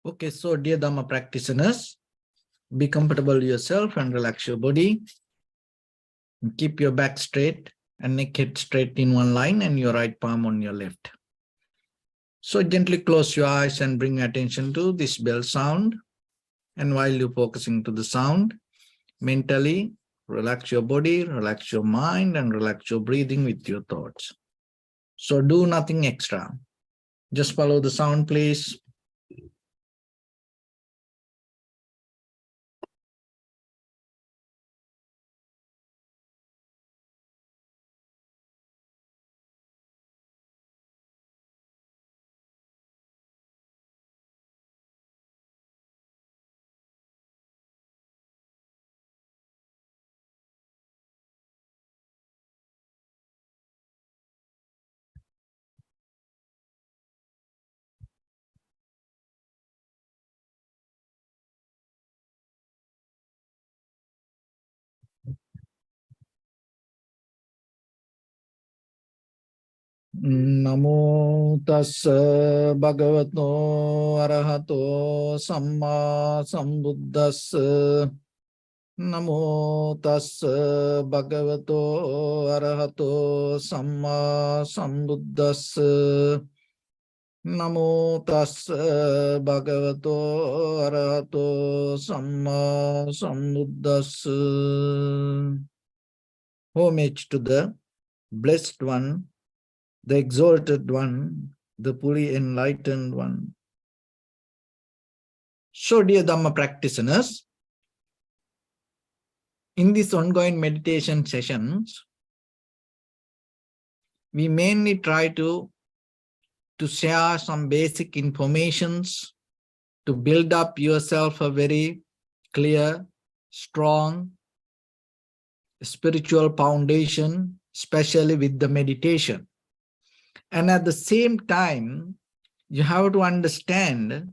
Okay, so dear Dhamma practitioners, be comfortable yourself and relax your body. Keep your back straight and neck head straight in one line and your right palm on your left. So gently close your eyes and bring attention to this bell sound. And while you're focusing to the sound, mentally relax your body, relax your mind, and relax your breathing with your thoughts. So do nothing extra. Just follow the sound, please. Namo tassa bhagavato arahato samma sambuddhassa. Namo tassa bhagavato arahato samma sambuddhassa. Namo tassa bhagavato arahato samma sambuddhassa. Homage to the Blessed One, the Exalted One, the fully enlightened One. So, dear Dhamma practitioners, in these ongoing meditation sessions, we mainly try to share some basic informations to build up yourself a very clear, strong spiritual foundation, especially with the meditation. And at the same time, you have to understand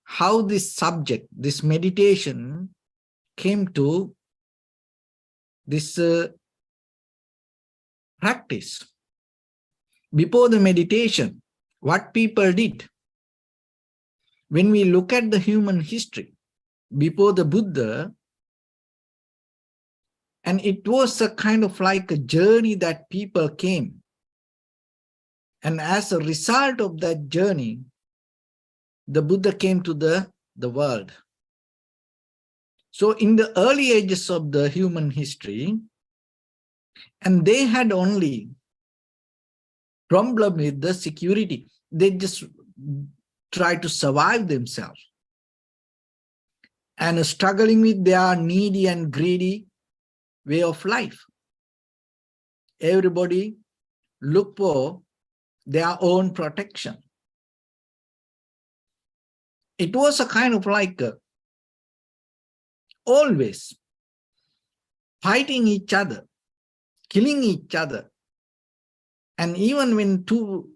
how this subject, this meditation, came to this practice. Before the meditation, what people did. When we look at the human history, before the Buddha, and it was a kind of like a journey that people came. And as a result of that journey, the Buddha came to the world. So in the early ages of the human history, and they had only problem with the security. They just try to survive themselves and struggling with their needy and greedy way of life. Everybody look for their own protection. It was a kind of like always fighting each other, killing each other. And even when two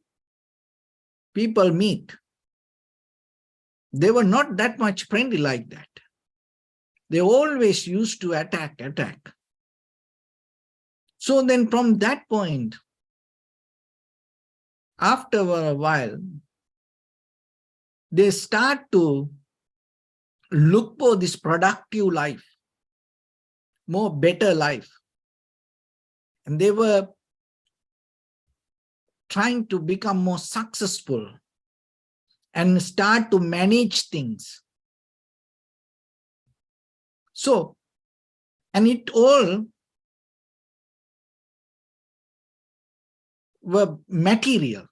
people meet, they were not that much friendly like that. They always used to attack. So then from that point, after a while, they start to look for this productive life, more better life. And they were trying to become more successful and start to manage things. So, and it all were material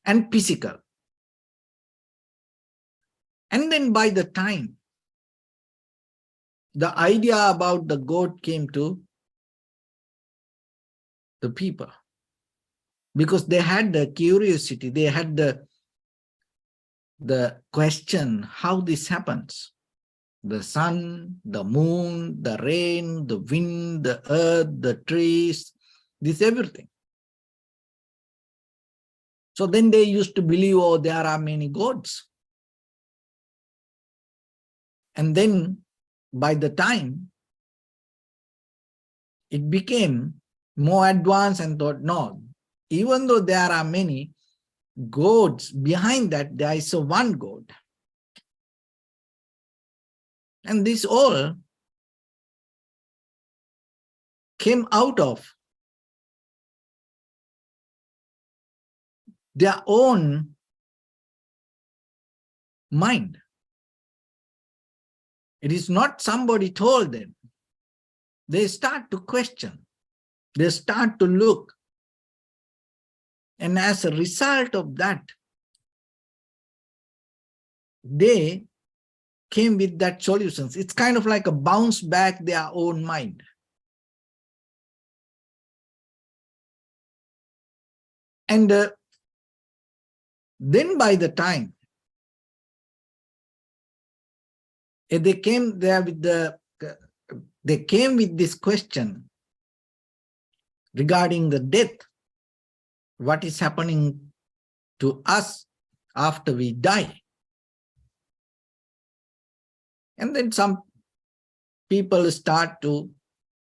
and physical. And then by the time the idea about the God came to the people, because they had the curiosity, they had the question how this happens. The sun, the moon, the rain, the wind, the earth, the trees, this everything. So then they used to believe, oh, there are many gods. And then by the time it became more advanced and thought, no, even though there are many gods, behind that there is a one God. And this all came out of their own mind. It is not somebody told them. They start to question. They start to look. And as a result of that, they came with that solutions. It's kind of like a bounce back their own mind. And then by the time they came there with they came with this question regarding the death, what is happening to us after we die. And then some people start to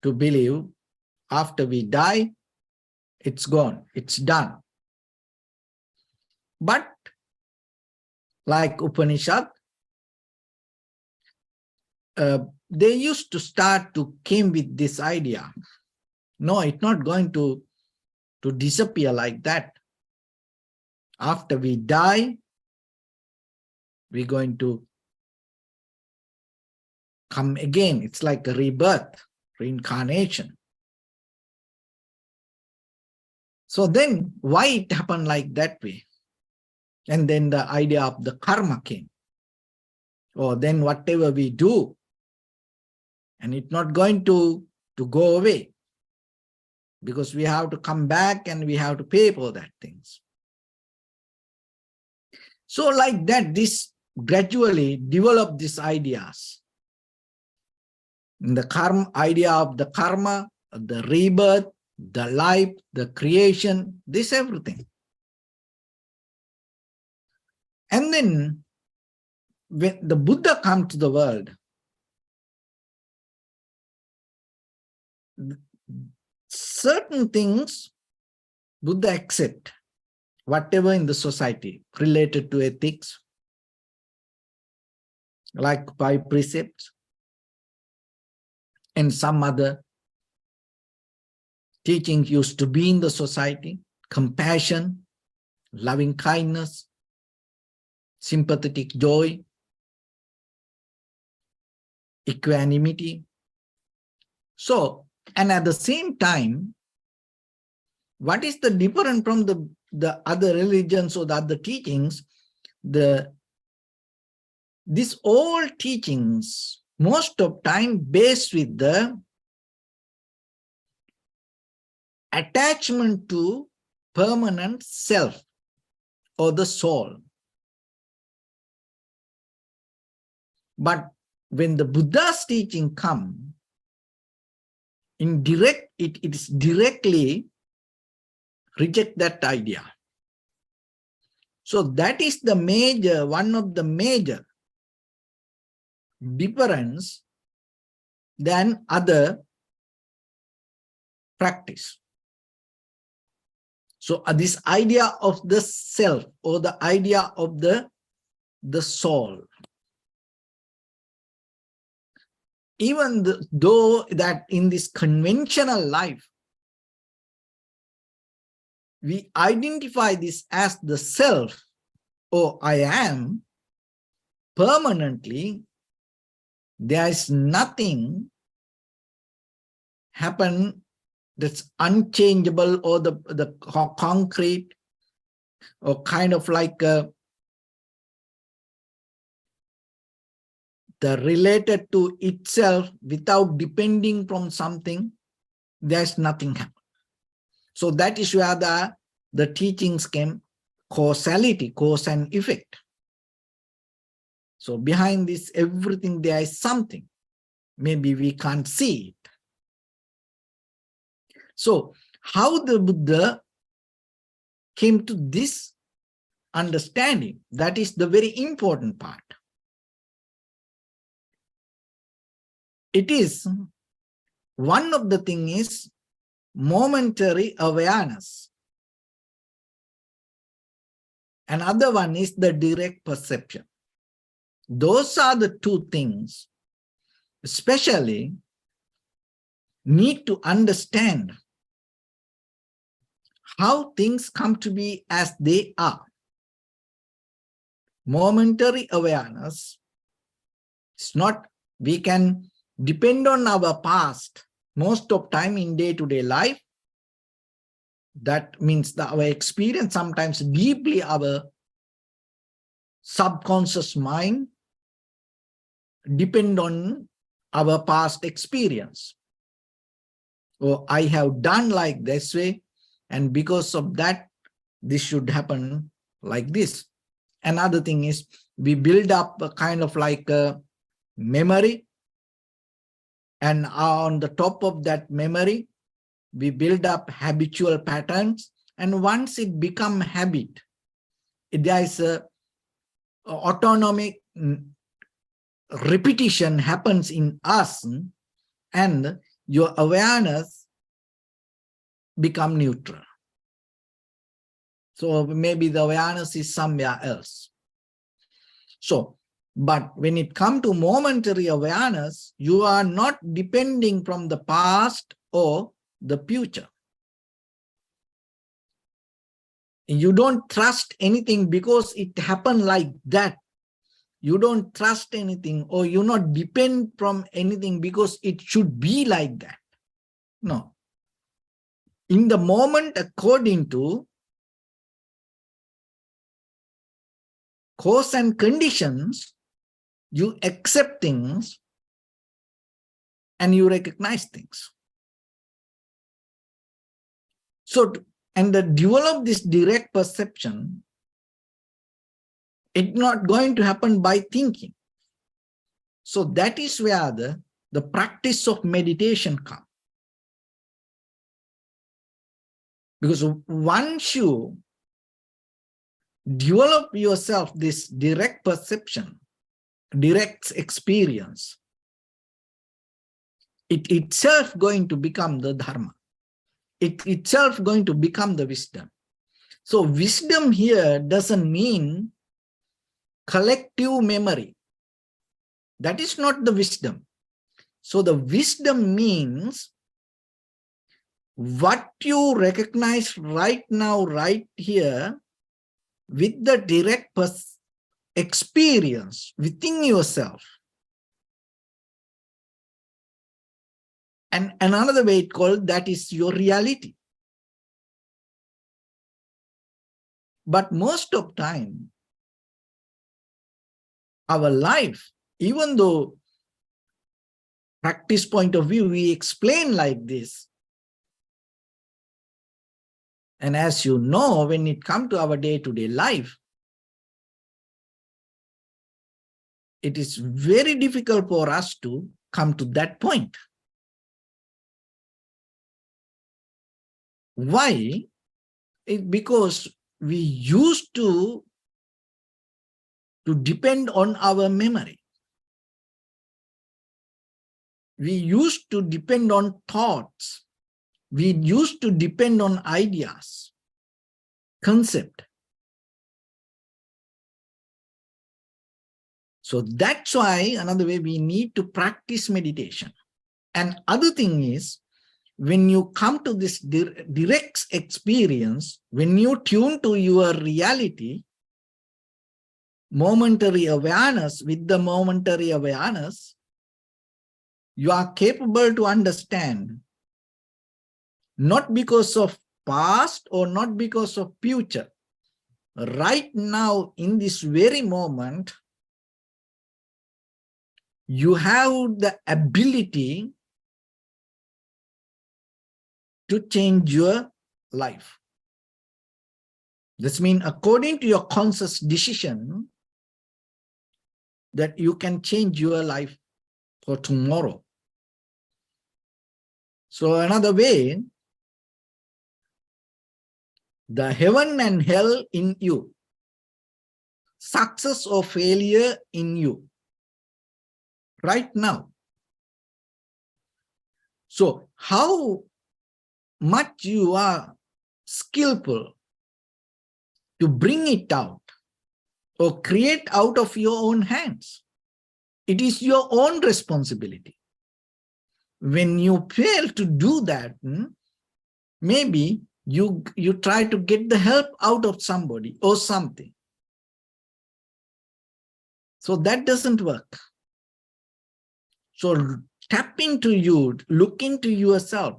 believe after we die, it's gone, it's done. But like Upanishad, they used to start to came with this idea. No, it's not going to disappear like that. After we die, we're going to come again. It's like a rebirth, reincarnation. So then why it happened like that way? And then the idea of the karma came. Or then whatever we do, and it's not going to go away, because we have to come back and we have to pay for that things. So like that, this gradually developed these ideas. The karma, idea of the karma, the rebirth, the life, the creation, this everything. And then when the Buddha comes to the world, certain things Buddha accept, whatever in the society related to ethics, like 5 precepts, and some other teachings used to be in the society: compassion, loving kindness, sympathetic joy, equanimity. So, and at the same time, what is the difference from the other religions or the other teachings? These all teachings, most of time based with the attachment to permanent self or the soul. But when the Buddha's teaching come, it is directly reject that idea. So that is the major, one of the major difference than other practice. So this idea of the self or the idea of the soul, even though that in this conventional life, we identify this as the self or I am, permanently, there is nothing happen that's unchangeable or the concrete or kind of like the related to itself without depending from something. There's nothing happen. So that is where the teachings came, causality, cause and effect. So behind this everything there is something. Maybe we can't see it. So how the Buddha came to this understanding, that is the very important part. It is, one of the thing is momentary awareness. Another one is the direct perception. Those are the two things especially need to understand how things come to be as they are. Momentary awareness is not, we can depend on our past most of time in day-to-day life. That means that our experience, sometimes deeply our subconscious mind depend on our past experience. Or I have done like this way, and because of that, this should happen like this. Another thing is we build up a kind of like a memory, and on the top of that memory, we build up habitual patterns. And once it becomes habit, there is a autonomic repetition happens in us, and your awareness become neutral. So maybe the awareness is somewhere else. So, but when it comes to momentary awareness, you are not depending from the past or the future. You don't trust anything because it happened like that. You don't trust anything, or you not depend from anything because it should be like that. No. In the moment, according to cause and conditions, you accept things and you recognize things. So, and to develop this direct perception, it's not going to happen by thinking. So that is where the practice of meditation comes. Because once you develop yourself this direct perception, direct experience, it itself going to become the Dharma. It itself going to become the wisdom. So wisdom here doesn't mean collective memory. That is not the wisdom. So the wisdom means what you recognize right now, right here, with the direct experience within yourself. And another way it called, that is your reality. But most of time, our life, even though practice point of view, we explain like this. And as you know, when it comes to our day-to-day life, it is very difficult for us to come to that point. Why? Because we used to depend on our memory. We used to depend on thoughts. We used to depend on ideas, concept. So that's why another way we need to practice meditation. And other thing is, when you come to this direct experience, when you tune to your reality, momentary awareness, with the momentary awareness, you are capable to understand, not because of past or not because of future. Right now, in this very moment, you have the ability to change your life. This means according to your conscious decision, that you can change your life for tomorrow. So another way, the heaven and hell in you, success or failure in you, right now. So how much you are skillful to bring it out or create out of your own hands. It is your own responsibility. When you fail to do that, maybe you try to get the help out of somebody or something. So that doesn't work. So tap into you, look into yourself,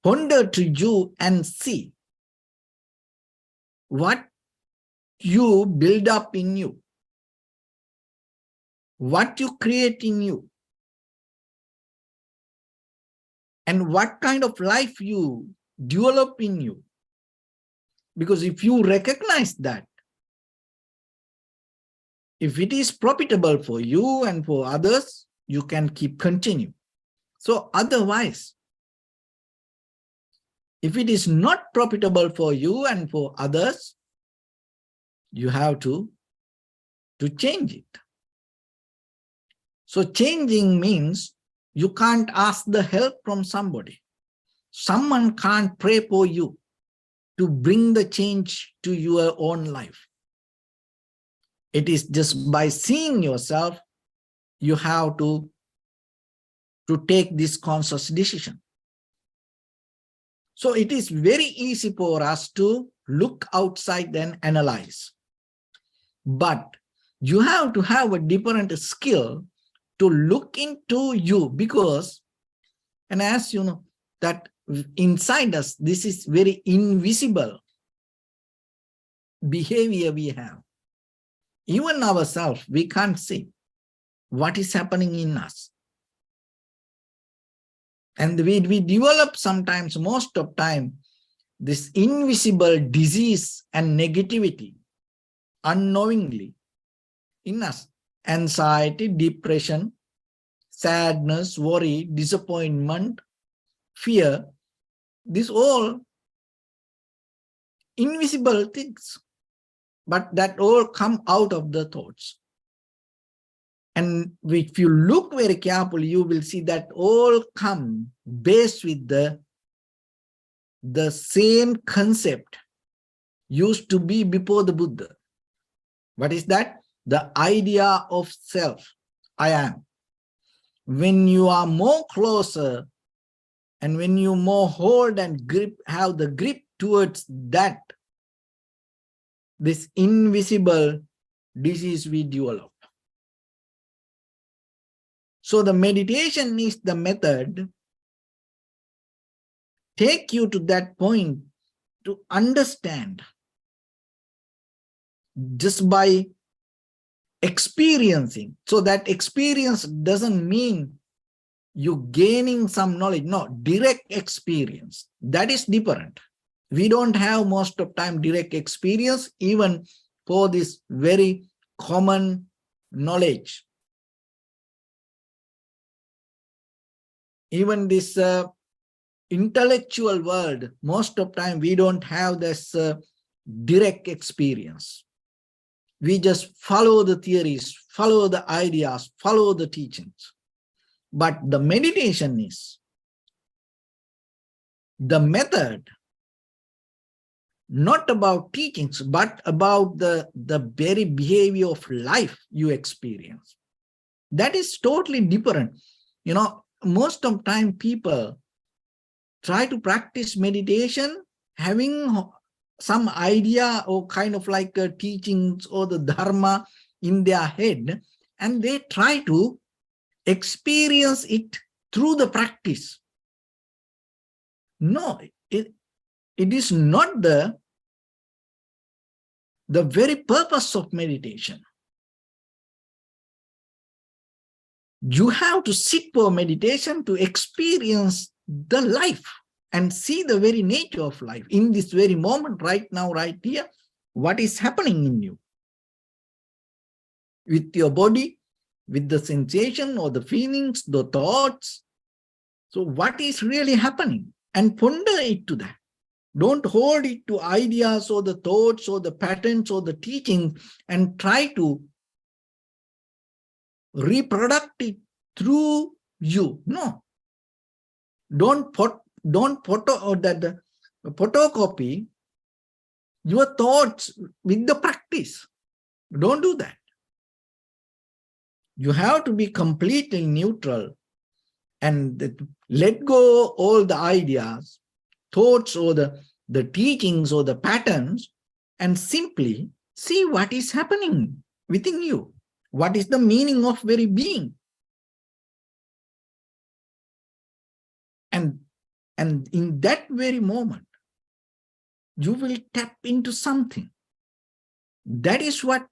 ponder to you and see what you build up in you, what you create in you, and what kind of life you develop in you. Because if you recognize that, if it is profitable for you and for others, you can keep continuing. So otherwise, if it is not profitable for you and for others, you have to change it. So changing means you can't ask the help from somebody. Someone can't pray for you to bring the change to your own life. It is just by seeing yourself, you have to take this conscious decision. So it is very easy for us to look outside and analyze. But you have to have a different skill to look into you, because, and as you know, that inside us, this is very invisible behavior we have. Even ourselves, we can't see what is happening in us. And we develop sometimes, most of time, this invisible disease and negativity unknowingly in us. Anxiety, depression, sadness, worry, disappointment, fear, these all invisible things, but that all come out of the thoughts. And if you look very carefully, you will see that all come based with the same concept used to be before the Buddha. What is that? The idea of self, I am. When you are more closer and when you more hold and grip, have the grip towards that, this invisible disease we develop. So the meditation is the method take you to that point to understand just by experiencing. So that experience doesn't mean you gaining some knowledge. No, direct experience. That is different. We don't have most of time direct experience even for this very common knowledge. Even this intellectual world, most of time we don't have this direct experience. We just follow the theories, follow the ideas, follow the teachings. But the meditation is the method, not about teachings, but about the very behavior of life you experience. That is totally different. You know, most of time people try to practice meditation having some idea or kind of like teachings or the Dharma in their head, and they try to experience it through the practice. No, it is not the very purpose of meditation. You have to sit for meditation to experience the life and see the very nature of life in this very moment, right now, right here, what is happening in you with your body, with the sensation or the feelings, the thoughts. So what is really happening? And ponder it to that. Don't hold it to ideas or the thoughts or the patterns or the teaching and try to reproduce it through you. No. Don't photocopy your thoughts with the practice. Don't do that. You have to be completely neutral and let go all the ideas, thoughts, or the teachings or the patterns, and simply see what is happening within you. What is the meaning of very being? And in that very moment, you will tap into something. That is what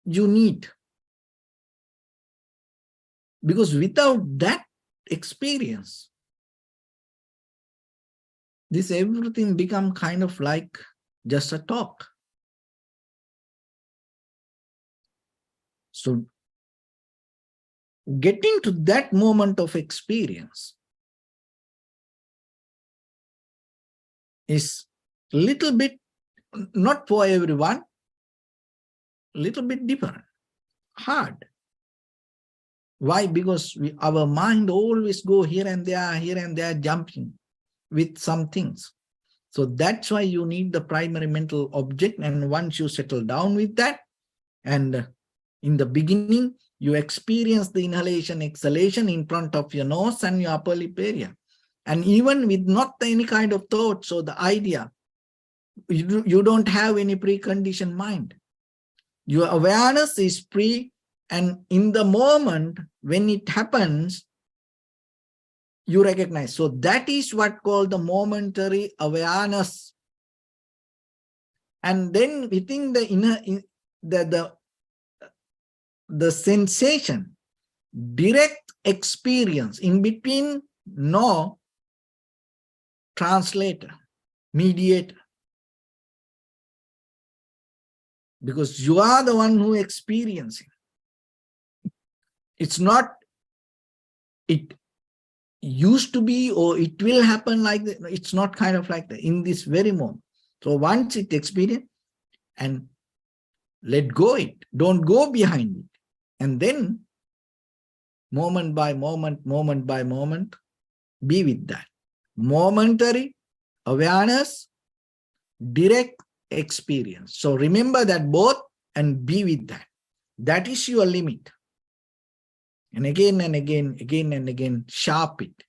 you need. Because without that experience, this everything become kind of like just a talk. So getting to that moment of experience is a little bit, not for everyone, a little bit different, hard. Why? Because our mind always go here and there, jumping with some things. So that's why you need the primary mental object. And once you settle down with that, and in the beginning, you experience the inhalation, exhalation in front of your nose and your upper lip area. And even with not any kind of thoughts or the idea, you don't have any preconditioned mind. Your awareness is free, and in the moment when it happens, you recognize. So that is what called the momentary awareness. And then within the inner, the sensation, direct experience, in between no translator, mediator. Because you are the one who experiencing. It's not, it used to be or it will happen like that. It's not kind of like that in this very moment. So once it experience, and let go it, don't go behind it. And then moment by moment, be with that. Momentary awareness, direct experience. So remember that both and be with that. That is your limit. And again and again, sharp it.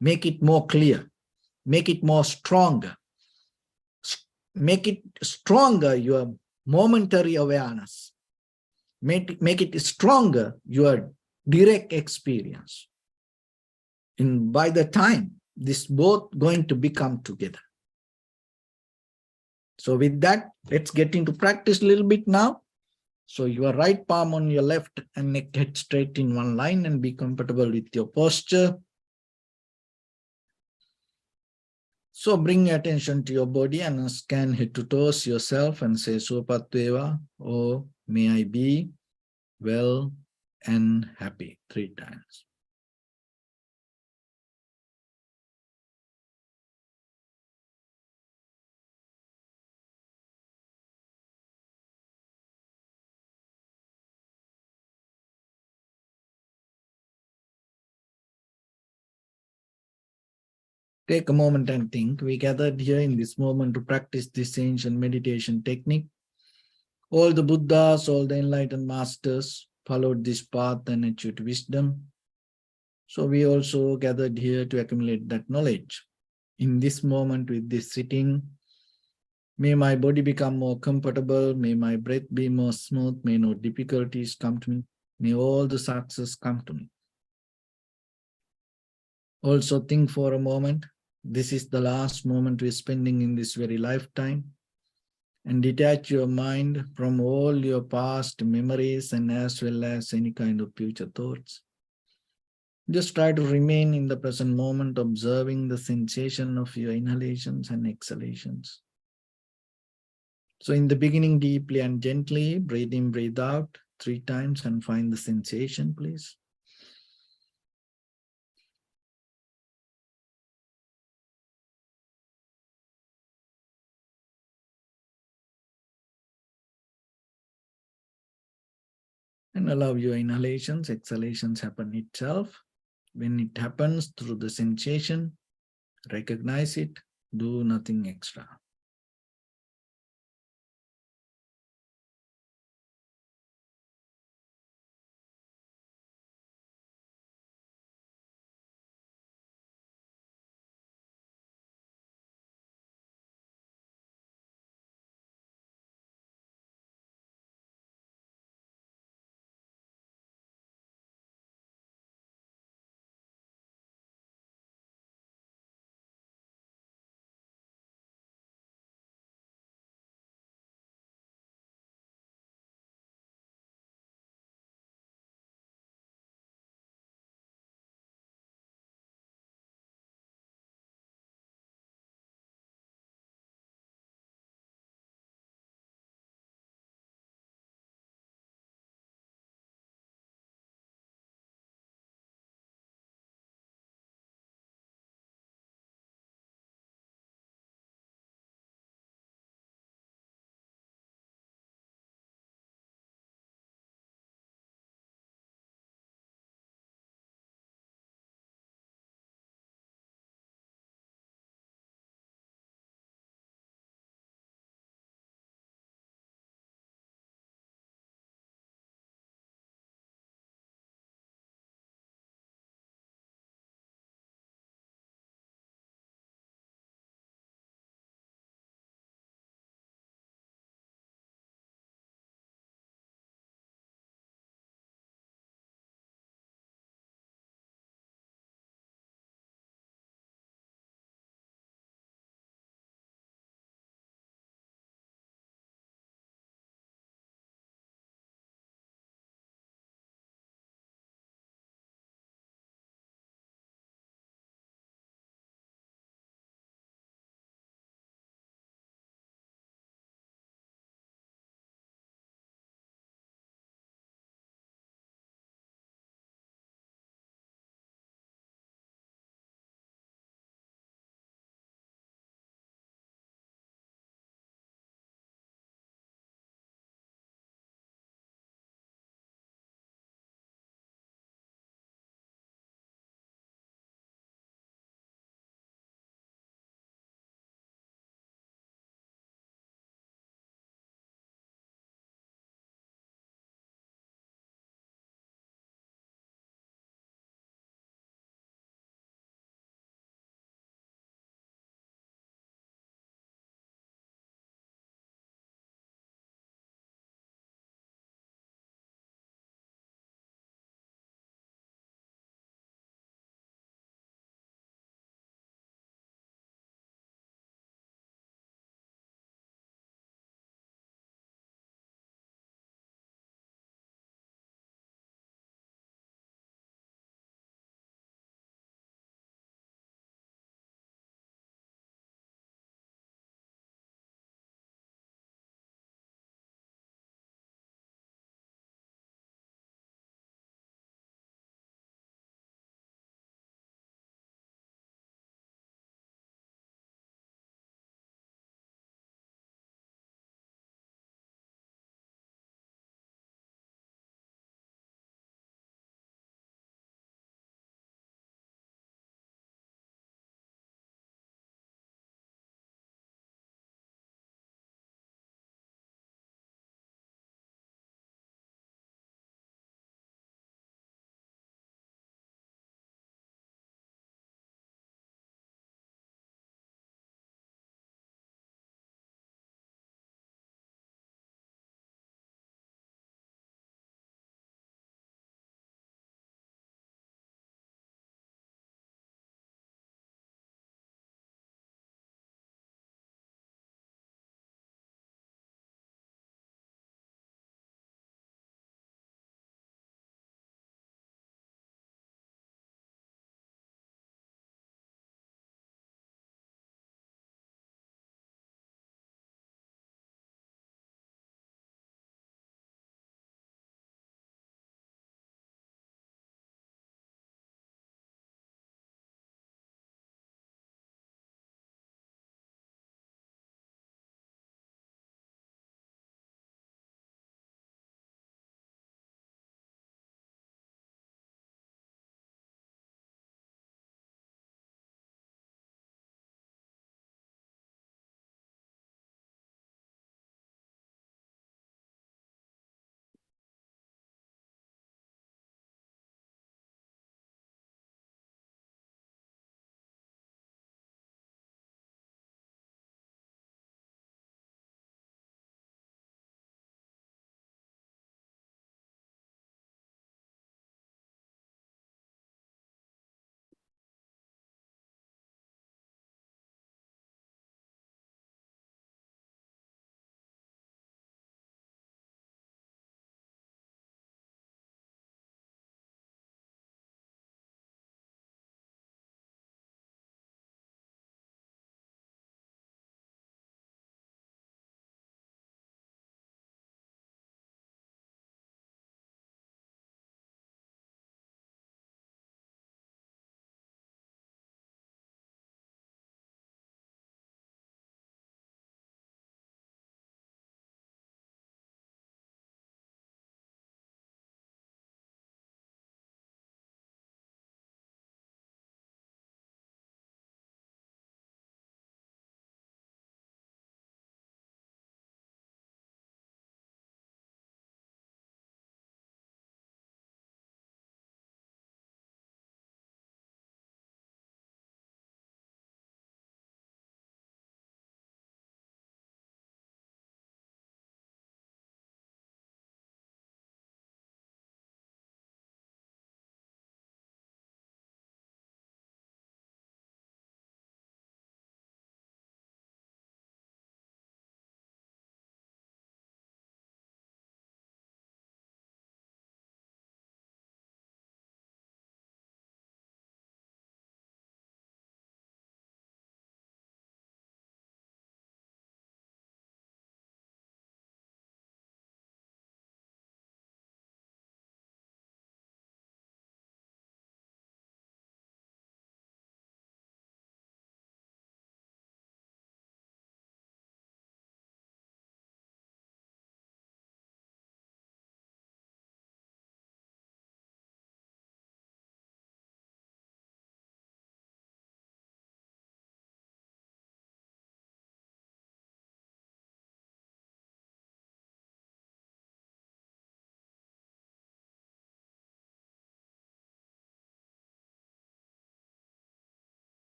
Make it more clear. Make it more stronger. Make it stronger, your momentary awareness. Make it stronger, your direct experience. And by the time, this both going to become together. So with that, let's get into practice a little bit now. So your right palm on your left and neck head straight in one line, and be comfortable with your posture. So bring your attention to your body and scan head to toes yourself and say Supatveva, or may I be well and happy 3 times. Take a moment and think. We gathered here in this moment to practice this ancient meditation technique. All the Buddhas, all the enlightened masters followed this path and achieved wisdom. So we also gathered here to accumulate that knowledge. In this moment with this sitting, may my body become more comfortable, may my breath be more smooth, may no difficulties come to me, may all the success come to me. Also think for a moment, this is the last moment we're spending in this very lifetime, and detach your mind from all your past memories and as well as any kind of future thoughts. Just try to remain in the present moment, observing the sensation of your inhalations and exhalations. So in the beginning, deeply and gently, breathe in, breathe out 3 times and find the sensation, please. And allow your inhalations, exhalations happen itself. When it happens through the sensation, recognize it, do nothing extra.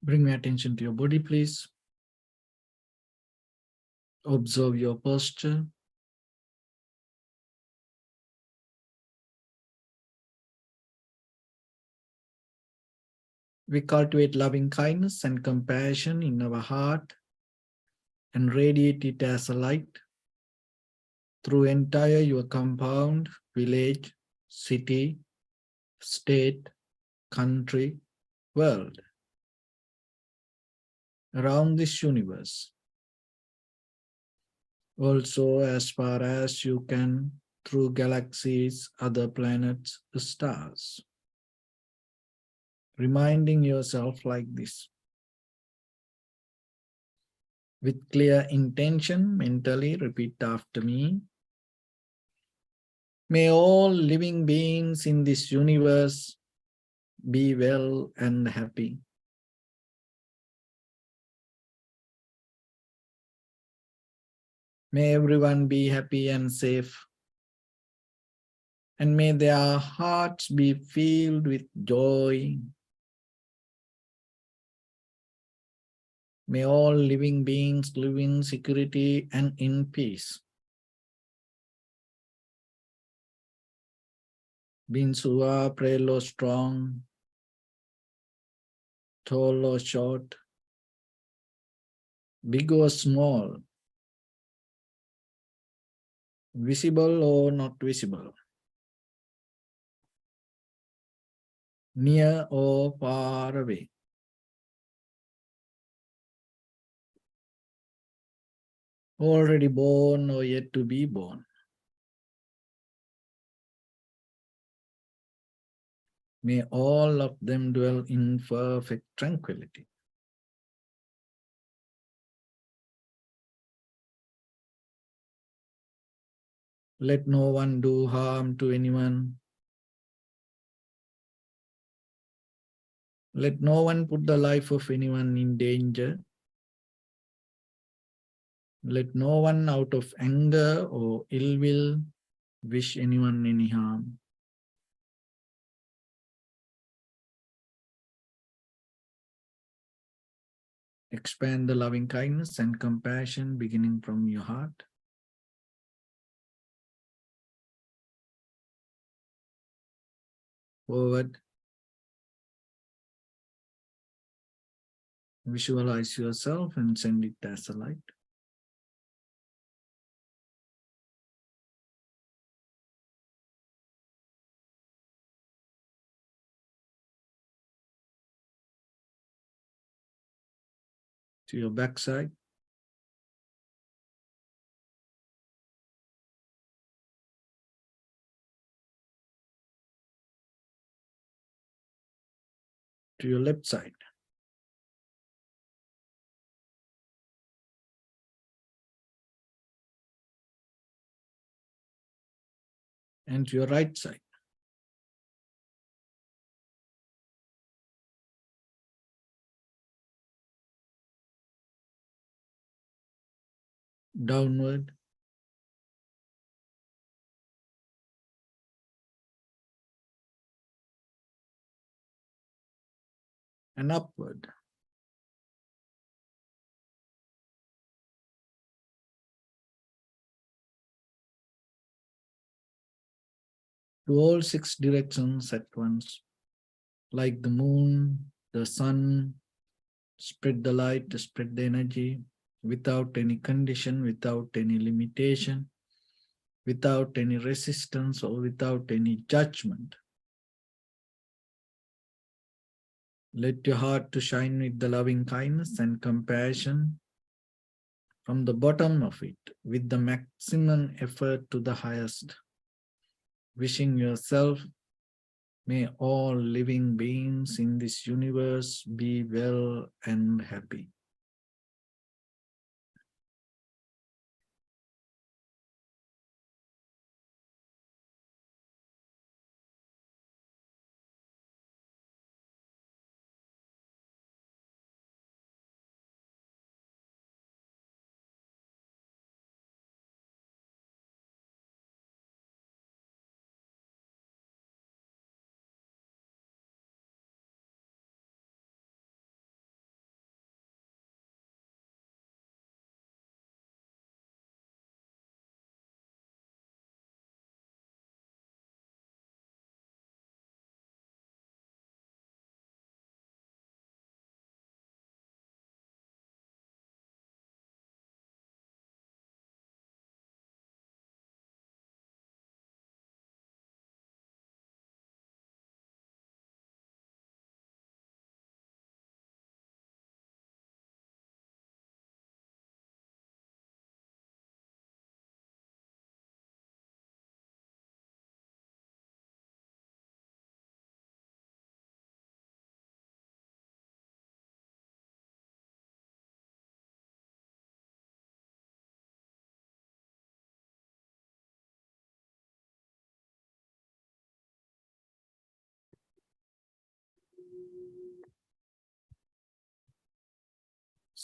Bring your attention to your body, please. Observe your posture. We cultivate loving kindness and compassion in our heart and radiate it as a light through entire your compound, village, city, state, country, world, around this universe. Also, as far as you can, through galaxies, other planets, stars. Reminding yourself like this. With clear intention, mentally repeat after me. May all living beings in this universe be well and happy. May everyone be happy and safe. And may their hearts be filled with joy. May all living beings live in security and in peace. Beings who are frail or strong, tall or short, big or small, visible or not visible, near or far away. Already born or yet to be born. May all of them dwell in perfect tranquility. Let no one do harm to anyone. Let no one put the life of anyone in danger. Let no one out of anger or ill will wish anyone any harm. Expand the loving kindness and compassion beginning from your heart. Forward. Visualize yourself and send it as a light. To your backside. To your left side. And to your right side. Downward. And upward. To all 6 directions at once. Like the moon, the sun, spread the light, spread the energy without any condition, without any limitation, without any resistance or without any judgment. Let your heart to shine with the loving kindness and compassion from the bottom of it with the maximum effort to the highest. Wishing yourself, may all living beings in this universe be well and happy.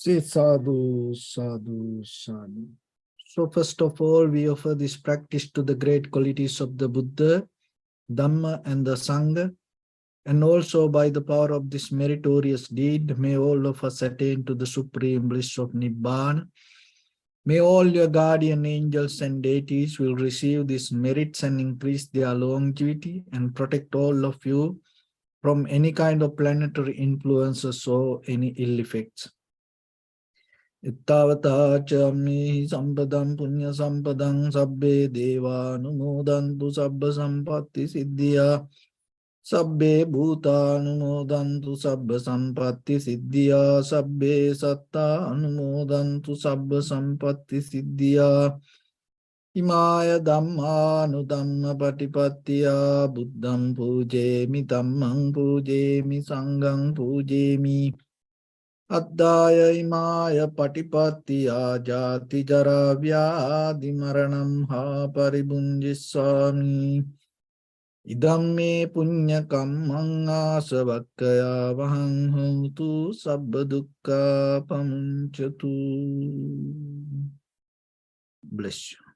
Say sadhu, sadhu, sadhu. So first of all, we offer this practice to the great qualities of the Buddha, Dhamma and the Sangha. And also by the power of this meritorious deed, may all of us attain to the supreme bliss of Nibbana. May all your guardian angels and deities will receive these merits and increase their longevity and protect all of you from any kind of planetary influences or any ill effects. Ittavata chami sampadam punya sampadam sabbe deva numodantu sabba sampatti siddhya sabbe bhuta numodantu sabba sampatti siddhya sabbe satta numodantu sabba sampatti siddhya Imaya dhamma nudhamma patipattiya buddham pujemi dhammam pujemi sangham pujemi Addaya imaya patipattiya jati jara vyadi maranam ha paribunjiswami idam me punya kammang asavakkaya vahang hotu sabba dukkha pamunchatu. Bless you.